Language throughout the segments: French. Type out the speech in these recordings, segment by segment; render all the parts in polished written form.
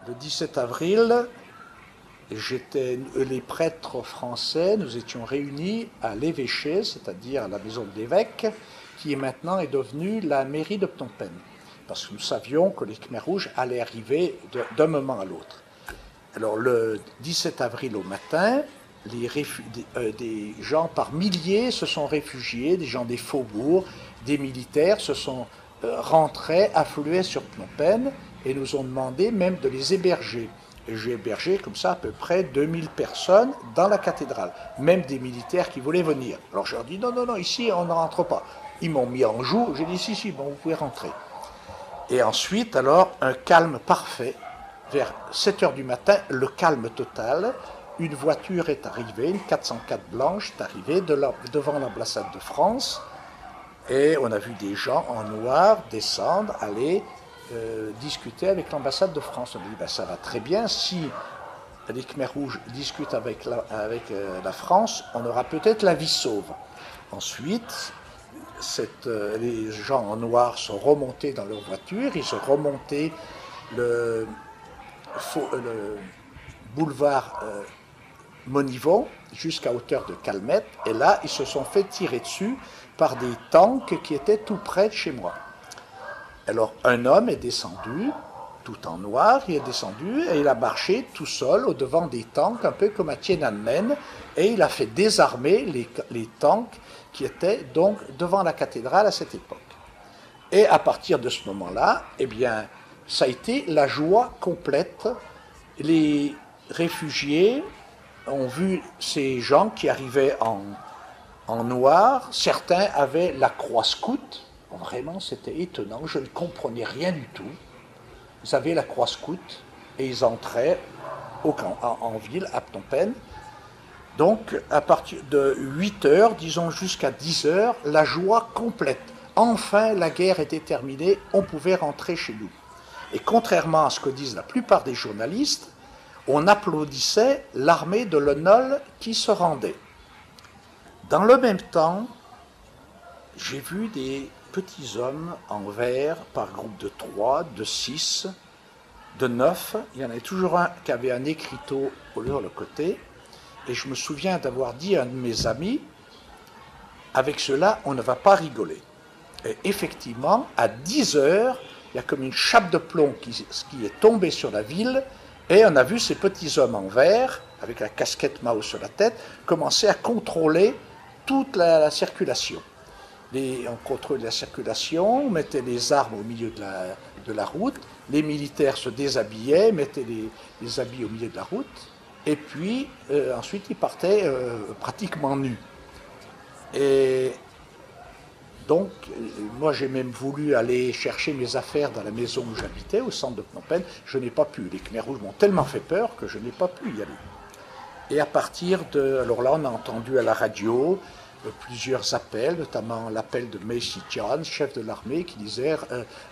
Le 17 avril, les prêtres français, nous étions réunis à l'évêché, c'est-à-dire à la maison de l'évêque, qui maintenant est devenue la mairie de Phnom Penh. Parce que nous savions que les Khmers rouges allaient arriver d'un moment à l'autre. Alors le 17 avril au matin, des gens par milliers se sont réfugiés, des gens des faubourgs, des militaires se sont rentrés, afflués sur Phnom Penh et nous ont demandé même de les héberger. Et j'ai hébergé comme ça à peu près 2000 personnes dans la cathédrale, même des militaires qui voulaient venir. Alors je leur dis non, non, non, ici on ne rentre pas. Ils m'ont mis en joue, j'ai dit si, si, bon, vous pouvez rentrer. Et ensuite, alors, un calme parfait. Vers 7 heures du matin, le calme total. Une voiture est arrivée, une 404 blanche est arrivée devant l'ambassade de France. Et on a vu des gens en noir descendre, aller discuter avec l'ambassade de France. On a dit, ben, ça va très bien, si les Khmers rouges discutent avec la France, on aura peut-être la vie sauve. Ensuite, les gens en noir sont remontés dans leur voiture, ils sont remontés le boulevard Monivong jusqu'à hauteur de Calmette, et là, ils se sont fait tirer dessus par des tanks qui étaient tout près de chez moi. Alors, un homme est descendu, tout en noir, il est descendu et il a marché tout seul au devant des tanks, un peu comme à Tiananmen, et il a fait désarmer les tanks qui étaient donc devant la cathédrale à cette époque. Et à partir de ce moment-là, eh bien, ça a été la joie complète. Les réfugiés ont vu ces gens qui arrivaient en noir. Certains avaient la croix scout. Vraiment, c'était étonnant. Je ne comprenais rien du tout. Ils avaient la croix scout et ils entraient en ville, à Phnom Penh. Donc, à partir de 8 heures, disons jusqu'à 10 heures, la joie complète. Enfin, la guerre était terminée, on pouvait rentrer chez nous. Et contrairement à ce que disent la plupart des journalistes, on applaudissait l'armée de Lenol qui se rendait. Dans le même temps, j'ai vu des petits hommes en vert par groupe de 3, de 6, de 9. Il y en avait toujours un qui avait un écriteau sur le côté. Et je me souviens d'avoir dit à un de mes amis, avec cela, on ne va pas rigoler. Et effectivement, à 10 heures, il y a comme une chape de plomb qui est tombée sur la ville, et on a vu ces petits hommes en vert, avec la casquette Mao sur la tête, commencer à contrôler toute la circulation. On contrôlait la circulation, on mettait les armes au milieu de la route, les militaires se déshabillaient, mettaient les habits au milieu de la route, et puis ensuite ils partaient pratiquement nus. Et donc, moi j'ai même voulu aller chercher mes affaires dans la maison où j'habitais, au centre de Phnom Penh. Je n'ai pas pu. Les Khmers rouges m'ont tellement fait peur que je n'ai pas pu y aller. Et à partir de... Alors là, on a entendu à la radio plusieurs appels, notamment l'appel de Mei Siqian, chef de l'armée, qui disait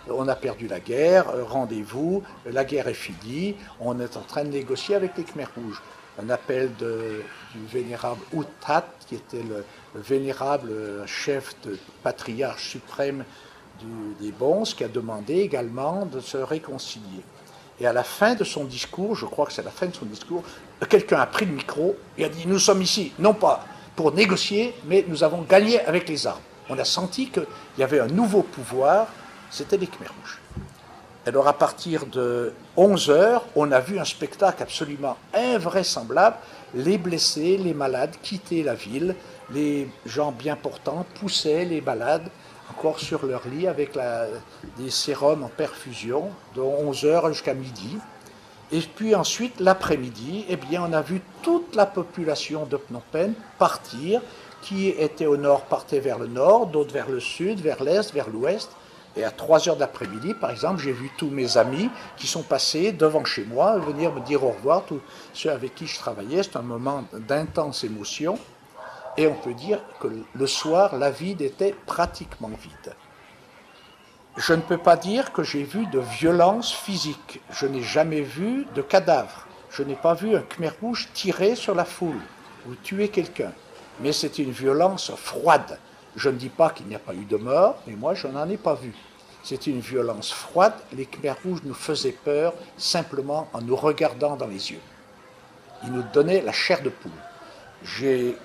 on a perdu la guerre, rendez-vous, la guerre est finie, on est en train de négocier avec les Khmers rouges. Un appel du vénérable U Thant, qui était le vénérable chef de patriarche suprême des Bons, qui a demandé également de se réconcilier. Et à la fin de son discours, je crois que c'est la fin de son discours, quelqu'un a pris le micro et a dit « Nous sommes ici, non pas pour négocier, mais nous avons gagné avec les armes. » On a senti qu'il y avait un nouveau pouvoir, c'était les Khmers rouges. Alors à partir de 11 heures, on a vu un spectacle absolument invraisemblable. Les blessés, les malades quittaient la ville, les gens bien portants poussaient les malades encore sur leur lit avec des sérums en perfusion de 11 heures jusqu'à midi. Et puis ensuite, l'après-midi, eh bien, on a vu toute la population de Phnom Penh partir, qui était au nord partait vers le nord, d'autres vers le sud, vers l'est, vers l'ouest. Et à 3 heures d'après-midi, par exemple, j'ai vu tous mes amis qui sont passés devant chez moi, venir me dire au revoir, tous ceux avec qui je travaillais. C'est un moment d'intense émotion. Et on peut dire que le soir, la ville était pratiquement vide. Je ne peux pas dire que j'ai vu de violence physique. Je n'ai jamais vu de cadavre. Je n'ai pas vu un Khmer rouge tirer sur la foule ou tuer quelqu'un. Mais c'est une violence froide. Je ne dis pas qu'il n'y a pas eu de mort, mais moi, je n'en ai pas vu. C'était une violence froide. Les Khmers rouges nous faisaient peur simplement en nous regardant dans les yeux. Ils nous donnaient la chair de poule. J'ai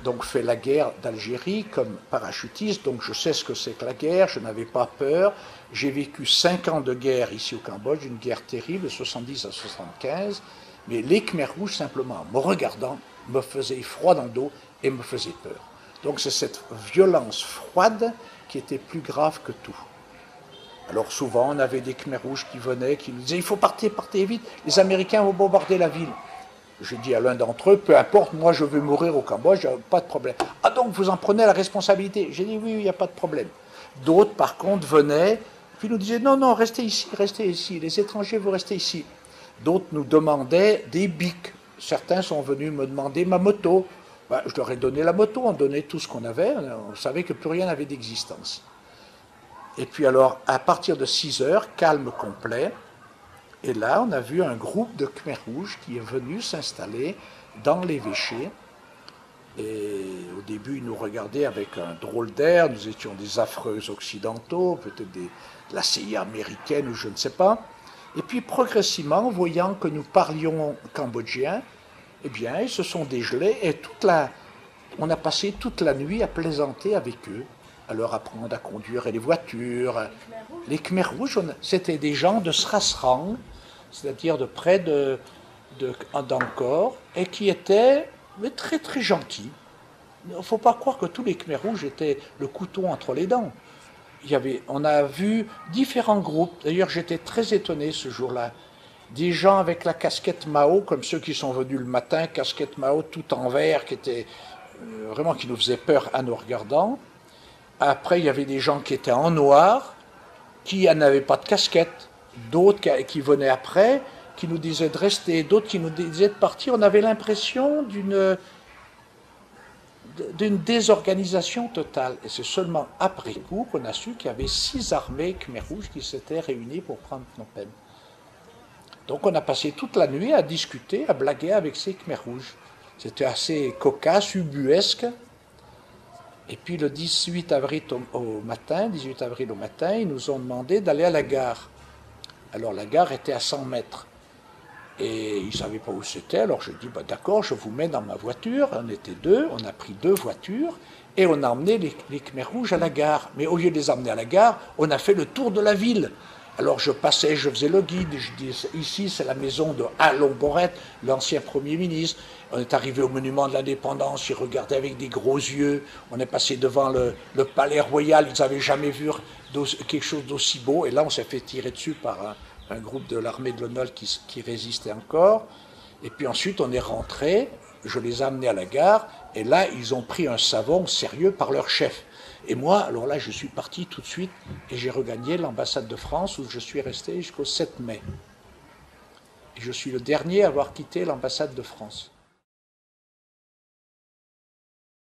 donc fait la guerre d'Algérie comme parachutiste, donc je sais ce que c'est que la guerre, je n'avais pas peur. J'ai vécu 5 ans de guerre ici au Cambodge, une guerre terrible, de 70 à 75, mais les Khmers rouges, simplement, en me regardant, me faisaient froid dans le dos et me faisaient peur. Donc c'est cette violence froide qui était plus grave que tout. Alors souvent, on avait des Khmers rouges qui venaient, qui nous disaient « il faut partir, partez vite, les Américains vont bombarder la ville ». J'ai dit à l'un d'entre eux, peu importe, moi je veux mourir au Cambodge, pas de problème. Ah donc vous en prenez la responsabilité? J'ai dit oui, il n'y a pas de problème. D'autres par contre venaient, puis nous disaient non, non, restez ici, les étrangers vous restez ici. D'autres nous demandaient des bics. Certains sont venus me demander ma moto. Ben, je leur ai donné la moto, on donnait tout ce qu'on avait, on savait que plus rien n'avait d'existence. Et puis alors, à partir de 6 heures, calme complet. Et là, on a vu un groupe de Khmers rouges qui est venu s'installer dans l'évêché. Et au début, ils nous regardaient avec un drôle d'air. Nous étions des affreux occidentaux, peut-être de la CIA américaine ou je ne sais pas. Et puis progressivement, voyant que nous parlions cambodgien, eh bien, ils se sont dégelés et on a passé toute la nuit à plaisanter avec eux, à leur apprendre à conduire les voitures. Les Khmers rouges, c'était des gens de Srasrang, c'est-à-dire de près d'Angkor, et qui étaient très très gentils. Il ne faut pas croire que tous les Khmers rouges étaient le couteau entre les dents. On a vu différents groupes. D'ailleurs, j'étais très étonné ce jour-là. Des gens avec la casquette Mao, comme ceux qui sont venus le matin, casquette Mao tout en vert, qui nous faisaient peur à nous regardant. Après, il y avait des gens qui étaient en noir, qui n'avaient pas de casquette. D'autres qui venaient après, qui nous disaient de rester, d'autres qui nous disaient de partir. On avait l'impression d'une désorganisation totale. Et c'est seulement après coup qu'on a su qu'il y avait 6 armées Khmer rouges qui s'étaient réunies pour prendre Phnom Penh. Donc on a passé toute la nuit à discuter, à blaguer avec ces Khmer rouges. C'était assez cocasse, ubuesque. Et puis le 18 avril au matin, ils nous ont demandé d'aller à la gare. Alors la gare était à 100 mètres. Et ils ne savaient pas où c'était, alors j'ai dit, bah, d'accord, je vous mets dans ma voiture. On était 2, on a pris 2 voitures, et on a emmené les Khmers rouges à la gare. Mais au lieu de les emmener à la gare, on a fait le tour de la ville. Alors je faisais le guide, je dis, ici c'est la maison de Alon Boret, l'ancien Premier ministre. On est arrivé au monument de l'indépendance, ils regardaient avec des gros yeux. On est passé devant le palais royal, ils n'avaient jamais vu quelque chose d'aussi beau. Et là on s'est fait tirer dessus par un groupe de l'armée de l'Honneur qui résistait encore. Et puis ensuite on est rentré, je les ai amenés à la gare, et là ils ont pris un savon sérieux par leur chef. Et moi, alors là, je suis parti tout de suite et j'ai regagné l'ambassade de France où je suis resté jusqu'au 7 mai. Et je suis le dernier à avoir quitté l'ambassade de France.